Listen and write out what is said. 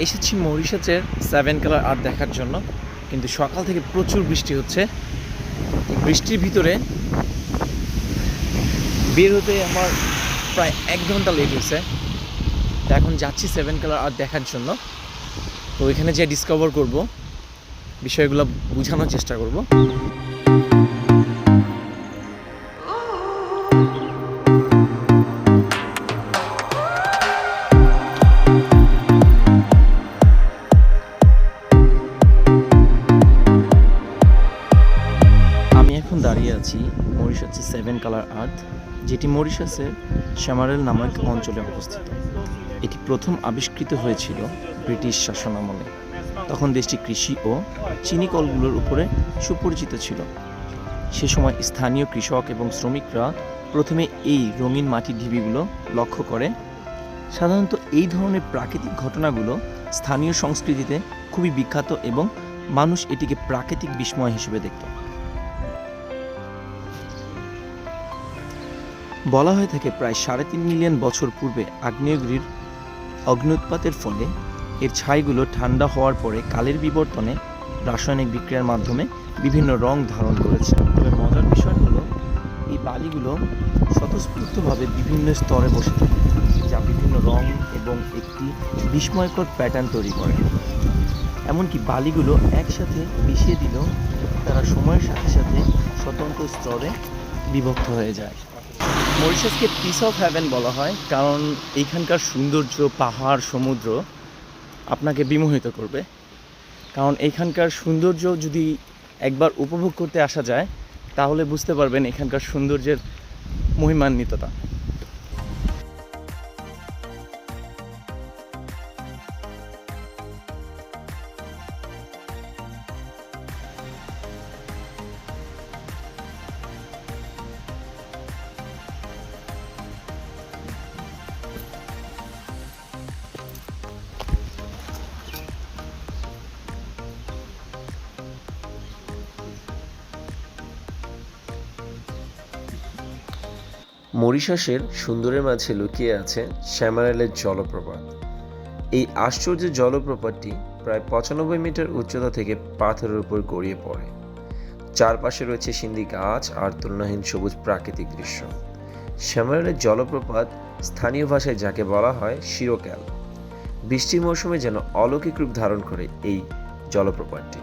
এসেছি মরিশাসের 7 colour art দেখার জন্য, কিন্তু সকাল থেকে প্রচুর বৃষ্টি হচ্ছে। বৃষ্টির ভিতরে বের হতে আমার প্রায় 1 ঘন্টা লেট হয়েছে। তো এখন যাচ্ছি 7 কালার আর্ট দেখার জন্য। তো ওইখানে যে ডিসকভার করব, বিষয়গুলো বোঝানোর চেষ্টা করব। দাঁড়িয়ে আছি মরিশাসের 7 কালার আর্ট, যেটি মরিশাসের শ্যামারেল নামক অঞ্চলে অবস্থিত। এটি প্রথম আবিষ্কৃত হয়েছিল ব্রিটিশ শাসনামলে। তখন দেশটি কৃষি ও চিনি কলগুলোর উপরে সুপরিচিত ছিল। সে সময় স্থানীয় কৃষক এবং শ্রমিকরা প্রথমে এই রঙিন মাটির ঢিবিগুলো লক্ষ্য করে। সাধারণত এই ধরনের প্রাকৃতিক ঘটনাগুলো স্থানীয় সংস্কৃতিতে খুবই বিখ্যাত এবং মানুষ এটিকে প্রাকৃতিক বিস্ময় হিসেবে দেখত। বলা হয়ে থাকে প্রায় 3.5 মিলিয়ন বছর পূর্বে আগ্নেয়গিরির অগ্ন্যুৎপাতের ফলে এর ছাইগুলো ঠান্ডা হওয়ার পরে কালের বিবর্তনে রাসায়নিক বিক্রিয়ার মাধ্যমে বিভিন্ন রং ধারণ করেছে। তবে মজার বিষয় হলো এই বালিগুলো স্বতঃস্ফূর্তভাবে বিভিন্ন স্তরে বসে থাকে, যা বিভিন্ন রং এবং একটি বিস্ময়কর প্যাটার্ন তৈরি করে। এমনকি বালিগুলো একসাথে মিশিয়ে দিলেও তারা সময়ের সাথে সাথে স্বতন্ত্র স্তরে বিভক্ত হয়ে যায়। মরিশাসকে পিস অফ হেভেন বলা হয়, কারণ এইখানকার সৌন্দর্য, পাহাড়, সমুদ্র আপনাকে বিমোহিত করবে। কারণ এইখানকার সৌন্দর্য যদি একবার উপভোগ করতে আসা যায়, তাহলে বুঝতে পারবেন এখানকার সৌন্দর্যের মহিমান্বিততা। মরিশাসের সুন্দরের মাঝে লুকিয়ে আছে শ্যামারেলের জলপ্রপাত। এই আশ্চর্য জলপ্রপাতটি প্রায় 95 মিটার উচ্চতা থেকে পাথরের উপর গড়িয়ে পড়ে। চারপাশে রয়েছে সিন্ধি গাছ আর তুলনাহীন সবুজ প্রাকৃতিক দৃশ্য। শ্যামারেলের জলপ্রপাত স্থানীয় ভাষায় যাকে বলা হয় শিরোক্যাল। বৃষ্টির মৌসুমে যেন অলৌকিক রূপ ধারণ করে এই জলপ্রপাতটি।